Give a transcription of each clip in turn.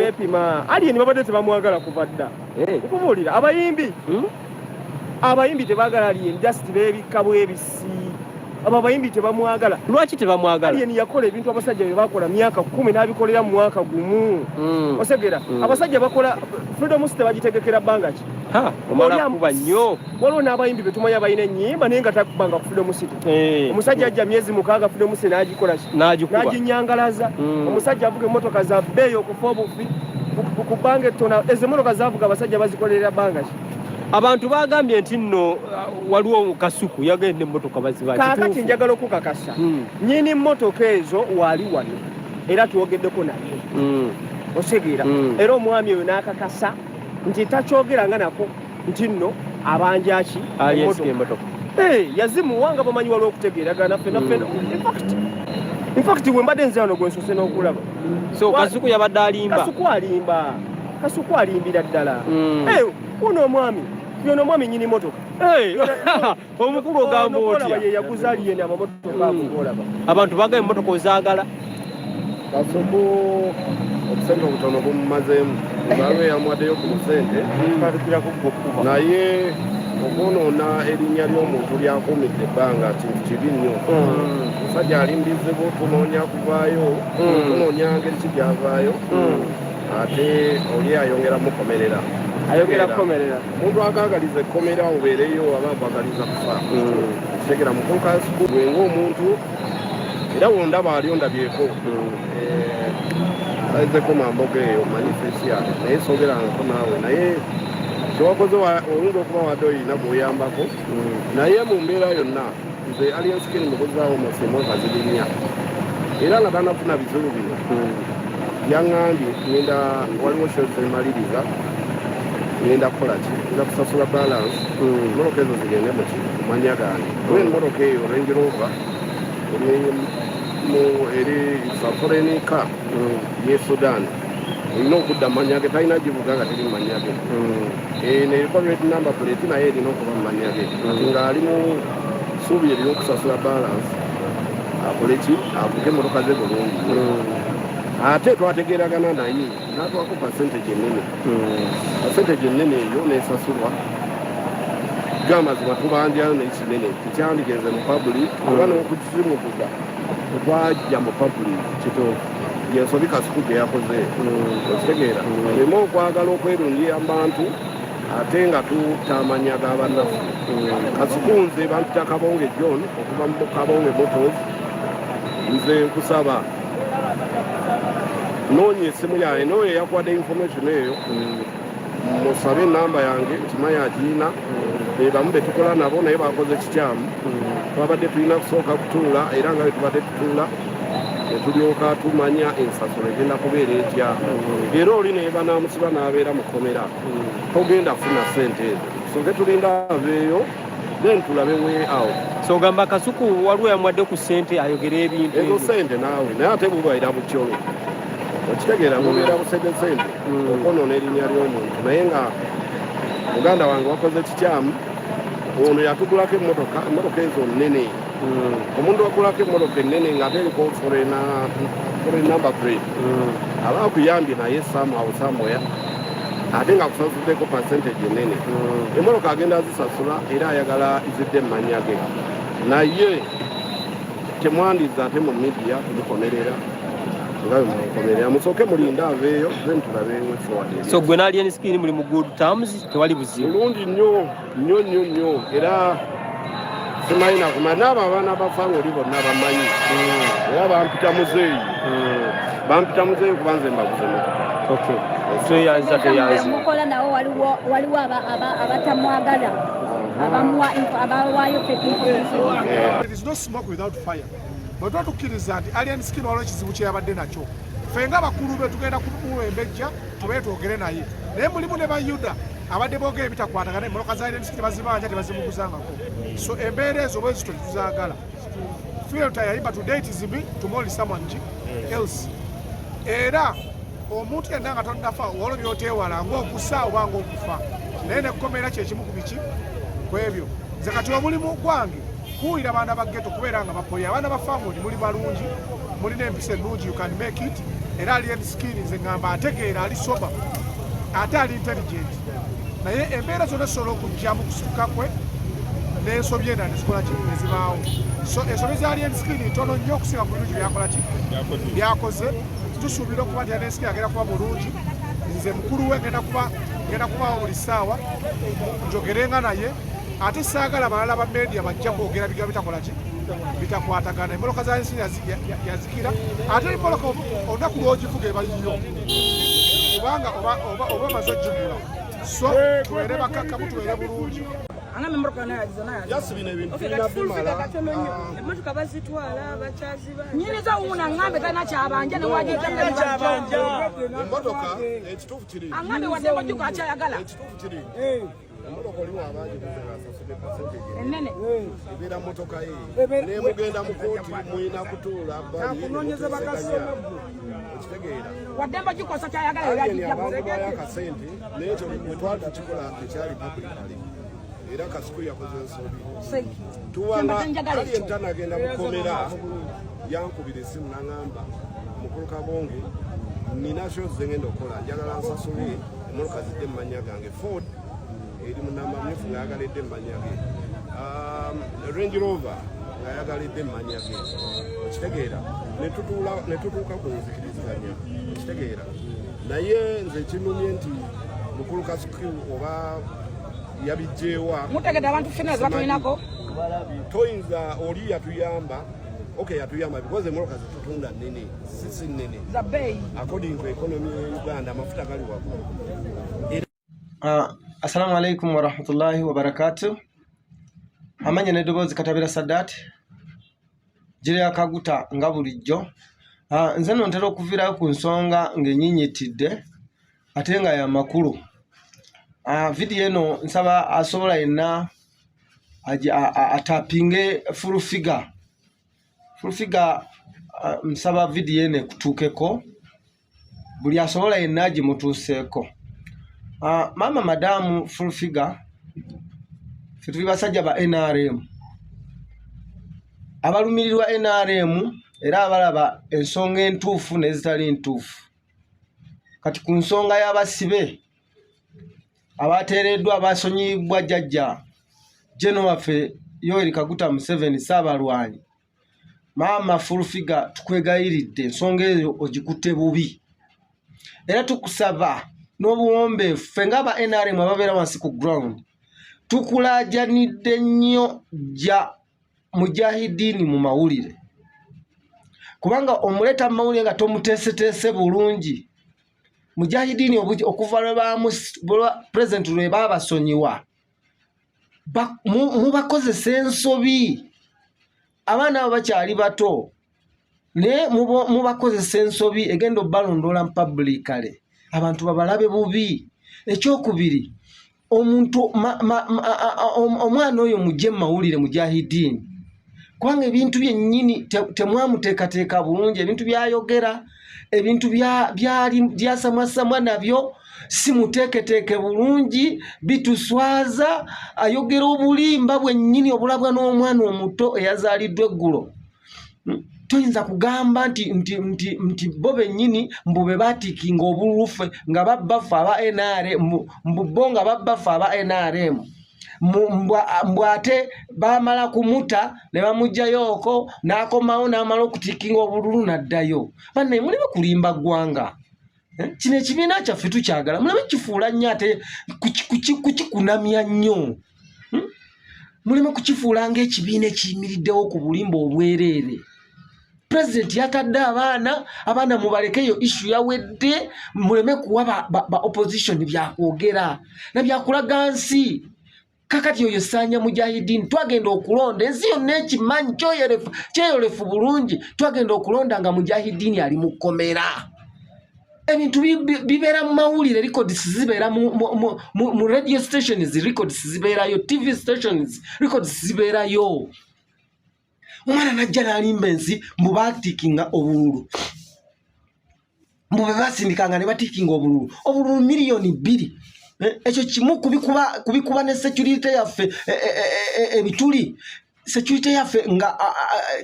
beepima alien babadde tebamwagala kuva dda okubuulira abayimbi tebaagala alien just beebikka bwebisi abo abayimbi tebamwagala. Lwaki tebamwagala? Alien yakola ebintu abasajja bye bakola myaka 10 n'abikolera mu mwaka gumu. Osegera abasajja bakola Freedom City bagitegekera bbanga ki? Omala kuba nnyo. Waliwo n'abayimbi be tumanya balina ennyimba naye nga takubanga ku Freedom City. Omusajja ajja myezi 6 Freedom City n'agikola ki? N'aginyangalaza. Omusajja avuga emmotoka za bbeeyi okufa obufi ku bbanga ettono. Ezo emmotoka zaavuga abasajja bazikolerera bbanga ki? Abantu bagambye nti nno waliwo Kasuku yagenda emmotoka baziba. Kaakati njagala okukakasa nnyini emmotoka ezo wali wano era twogeddeko naye osegeera era omwami oyo n'akakasa nti takyogeranga nako nti nno abanja ki emmotoka yazimuwanga bamanyi waliwo okutegeeragana fenna in fact bwe mbadde nze wano gwensose n'okulaba. So Kasuku yabadde alimba? Kasuku alimbira ddala. Uno omwami nyini motoka omukulu ogamba otya yaguza aliyeni amamotoka agolaba. Abantu baga emmotoka ozaagala. Kasuku obusente obutono bumumazeemu ngawe yamwaddeyo ku busente naye okwonoona erinnya ly'omuntu lyakuumidde ebbanga kintu kibi nnyo. Omusajja alimbizibu tunoonya kuvaayo tunoonya ngeri ki gyavaayo ate oli ayongera mukomerera. Omuntu agaagaliza ekkomera obeereyo aba akwagaliza kufa. Tegera mukulu Kasuku bwenga omuntu era wondaba ali ondabyeko aizeko mamboga eyo manifestia naye sogerangako naawe naye kyewakoze olungi okuba wadde oyina gw'oyambako naye mu mbeera yonna nze alien skin mukozaawo musimu kazirinnya era nga tanafuna bizibu bino yaŋŋambye ngenda waliwo shezemaliriza ngenda kukola ki ngenda kusasula balance mmotoka ezo zigende mu manya gange kuba emmotoka eyo Range Rover eri safurenika ye Sudan erina okudda mu manya ge talina givuga nga teri mu manya ge neriko namba plate naye erina okuba mu manya ge ati ng'ali mu ssuubi erina okusasula balance akole ki avuge emmotoka ze bulungi ate twategeeragana naye n'atwako percentage ennene eyo nesasulwa gamba zima tubandyayo nekinene tikyandigenze mu public oba n'okukimukuga twajja mu public kituufu yensobi Kasuku gye yakoze okitegeera emu okwagala okwerungira mu bantu ate nga tutamanya g'abannaffe. Kasuku nze bampita Kabonge John okuva mu Kabonge Motors nze nkusaba noonya essimu yange n'oyo eyakuwadde information eyo musabe enamba yange kimanyi agiina bamu be tukola nabo naye bakoze kikyamu twabadde tulina kusooka kutuula era nga bwe tubadde tutuula netulyoka tumanya ensasula egenda kubeera etya era oli naye banaamusiba n'abeera mu kkomera togenda funa sente ezo soke tulinda aveeyo then tulabe way out. So gamba Kasuku waliwo yamwadde ku sente ayogera ebintu ezo sente naawe naye ate bubaira bukyolo okitegeera mubeera busente sente okwonoona erinnya ly'omuntu naye nga muganda wange wakoze kikyamu ono yatugulako emmotoka ezo nnene omuntu wagulako emmotoka ennene ng'ate eriko foreign number plate aba akuyambye naye samoya ate nga kusasuddeko percentage ennene emmotoka agenda azisasula era ayagala izidde mu mannya ge naye temwandiza ate mu media tubikomerera musooke mulinda aveeyo then tulabe forward. So gwe n'alien skin muli mu good terms tewali buzibu? Bulungi nnyo era simanyi nakumanya n'abo abaana bafanga oli bonna bamanyi era bampita muzeeyi kuba nze mbaguze motoka. Mukola nawo waliwo abatamwagala abawaayo information. There is no smoke without fire. Bwe tukkiriza nti alien skin waliwo ekizibu kye yabadde nakyo ffe nga bakulu be tugenda kumuwembejja tube twogere naye naye mulimu ne bayuda abadde boogera ebitakwatagana emmotoka za alien skin bazibanja tebazimuguzangako so embeera ezo bwe zito tetuzaagala filter yayimba today it is me tomorrow is someone else era omuntu yenna nga tonnafa waliwo byoteewala ng'okussa oba ng'okufa naye nekkomera kyekimu ku biki ku ebyo nze kati omulimu gwange kuwulira abaana ba ghetto kubeera nga bapoya abaana ba family muli balungi mulina empisa ennungi you can make it era alien skill nze ngamba ategeera ali soba ate ali intelligent naye embeera zonna zisobola okujja mu kusukka kwe n'ensobi enda nezikola ki nezibaawo so ensobi za alien skill ntono nnyo okusinga ku bintu byakola ki byakoze tusuubira okuba nti alien skill agenda kuba bulungi nze mukulu we ngenda kubaawo buli ssaawa njogerenga naye ate saagala balala ba media bajja kwogera biga bitakola ki bitakwatagana emboloka za nsi yazikira ate emboloka olunaku lwogivuga ebayiyo kubanga oba maze ojjugula so tubeere bakakkamu tubeere bulungi angambe emboloka nayagiza yasibina ebintu birina bimala emmotoka bazitwala bakyaziba nyiniza wuuna ngambe talina kyabanja newagijjaebanja emmotoka ekituufu kiri angambe wadde emmotoka akyayagala ekituufu kiri emmotoka oliwo abangi asasudde percentage ennene ebeera mmotoka ye nemugenda mu kooti muyina kutuula baliekitegeera wadde mbagikosa kyayagala abantu bayo akasente naye ekyo bwetwali tukikola tekyali publicly era kasiku yakoze ensobi tuwanga ali entana agenda mukomera yankubira esimu n'angamba mukulu Kabonge nina shows zengenda okukola njagala nsasule emmotoka zidde mu mannya gange Ford eri munamba myufu ng'ayagalidde mu mannya ge Range Rover ng'ayagalidde mu mannya ge okitegeera ne tutuuka ku nzikiriziganya okitegeera naye nze kinumye nti mukulu Kasuku oba yabijjeewa mutegedde abantu fena zebatulinako toyinza oli yatuyamba yatuyamba because emmotoka zetutunda nnene sisi nnene zabbeeyi according to economy ya Uganda amafuta gali waggulu. Assalamu alaikum warahmatullahi wabarakatuh. Amanya nedoboozi Katabira Sadat jire akaguta nga bulijjo. Nze nontera okuvirayo ku nsonga ng'enyinyitidde ate nga ya makulu. Video eno nsaba asobola yenna atapinge full figure nsaba video ene kutuukeko buli asobola yenna agimutuuseeko. Mama madamu full figure tuli basajja ba NRM abalumirirwa NRM era abalaba ensonga entuufu n'ezitali ntuufu. Kati ku nsonga y'abasibe abateereddwa abasonyibwa jjajja General waffe Yoweri Kaguta Museveni Saabalwanyi, mama full figure tukwegayiridde ensonga eyo ogikutte bubi era tukusaba n'obuwombe ffe ng'aba NRM ababeera wansi ku ground tukulaajanidde nnyo jja mujahidini mu mawulire, kubanga omuleta mu mawulire nga tomuteeseteese bulungi. Mujahidini okuva lwe president lwe baabasonyiwa mubakozesa ensobi, abaana abo bakyali bato ne mubakozesa ensobi egenda obbalondoola mu publicly abantu babalabe bubi. Ekyokubiri, omuntu omwana oyo mujje mu mawulire mujahidini, kubanga ebintu byennyini temwamuteekateeka bulungi, ebintu byayogera, ebintu byasamwasamwa nabyo si muteeketeeke bulungi, bituswaza, ayogera obulimba bwennyini obulabwa n'omwana omuto eyazaaliddwa eggulo. Toyinza kugamba nti bo bennyini mbu be baatiikinga obulufe nga babbafe aba NRM, mbu nga babbafe aba NRM, mbw ate baamala kumuta ne bamugjayooko n'akomawo n'amala okutiikinga obululu n'addayo. Bannaye muleme kulimba ggwanga. Kino ekibiina kyaffe tukyagala, muleme kifuula nnyo ate kukikunamya nnyo. Muleme kukifuula ng'ekibiina ekiyimiriddewo ku bulimba obwereere. President yatadde abaana mubalekeyo issue yawedde, muleme kuwa ba opposition byakwogera na byakulaga nsi. Kakati oyo Sanya Mujahideen twagenda okulonda ensi yonna ekimanyi kyeyolefu bulungi, twagenda okulonda nga Mujahideen ali mu kkomera. Ebintu bibeera mu mawulire, records zibeera mu radio stations, records zibeerayo, TV stations, records zibeerayo. Omwana najja n'alimba ensi mbu baatiikinga obululu, mbu be basindikanga ne batiikinga obululu miliyoni 2. Ekyo kimu kubikuba ne security yaffe ebituli, security yaffe nga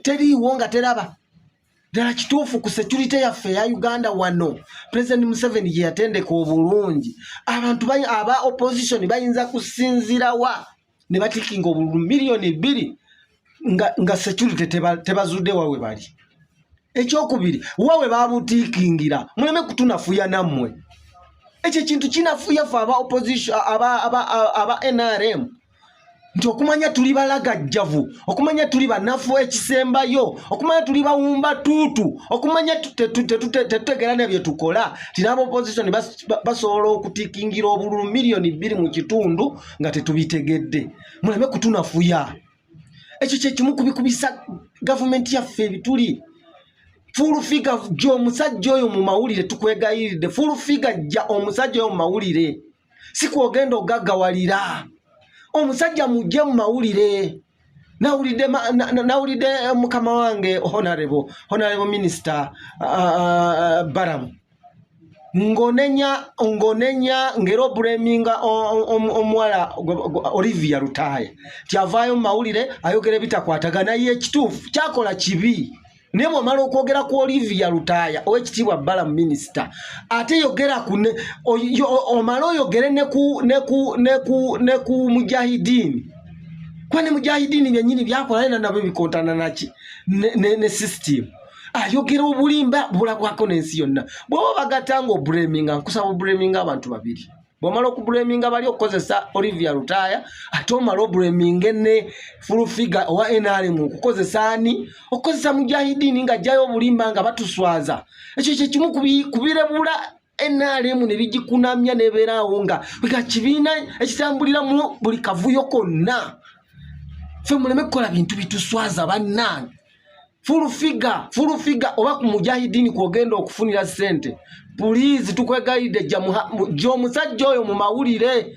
teriiwo nga teraba. ddala kituufu ku security yaffe ya Uganda wano President Museveni gye yatendeka obulungi abantu aba opposition bayinza kusinzirawa ne batikinga obululu miliyoni 2 nga security tebazudde wawe bali ekyokubiri wawe babutikingira muleme kutunafuya nammwe ekyo kintu kinafuya fa aba opposition aba NRM nti okumanya tuli balagajjavu okumanya tuli banafu ekisembayo okumanya tuli bawumba tutu okumanya tetutegera nebyo tukola tinabo opposition basobola okutikingira obululu miliyoni 2 mu kitundu nga tetubitegedde muleme kutunafuya ekyo kye kimu kubikubisa government yaffe bituli full figure jo musajja oyo mu mawulire tukwegayiride full figure ja omusajja oyo mu mawulire sikwogenda ogaggawalira omusajja mujje mu mawulire nawulidde mukama wange honorable minister Baramu ngonenya ngero blaminga omwala Olivia Rutaya tyavaayo mu mawulire ayogere bitakwatagana ye kituufu kyakola kibi ne bw'omala okwogera ku Olivia Rutaya ow'ekitiibwa Balamu minister ate yogera omala oyogere ne ku Mujahideen kwane Mujahideen byennyini byakola nabyo bikontana naki ne system ayogera obulimba bulabwako n'ensi yonna bw'oba bagatanga obulaminga nkusaba obulaminga abantu babiri bw'omala okubulaminga bali okukozesa Olivia Rutaya ate omala obulaminga ne full figure owa NRM okukozesa ani okukozesa Mujahideen nga ajjayo obulimba nga batuswaza ekyo kye kimu kubirebula NRM ne bigikunamya nebeerawo nga bika kibiina ekitambulira mu buli kavuyo konna ffe muleme kukola bintu bituswaza bannange full figure oba ku Mujahideen kwogenda okufunira sente please tukwegayidde jja omusajja oyo mu mawulire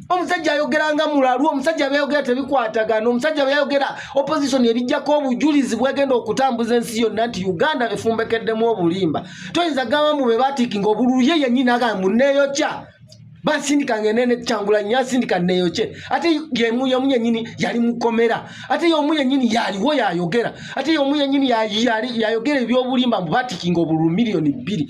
omusajja ayogeranga mulalu omusajja bayogera tebikwatagana omusajja bayogera opposition ebijjako obujulizi bwegenda okutambuza ensi yonna nti Uganda efumbekeddemu obulimba toyinza gamba mu be batikinga obululu ye yennyini agamba muneeyokya basindika ngenene kyangula nyasindika neyoche ate yemuya munyenyini yali mukomera ate yomuya nyini yaliwo yayogera ate yomuya nyini yayogera ebyobulimba mu batikinga obululu miliyoni 2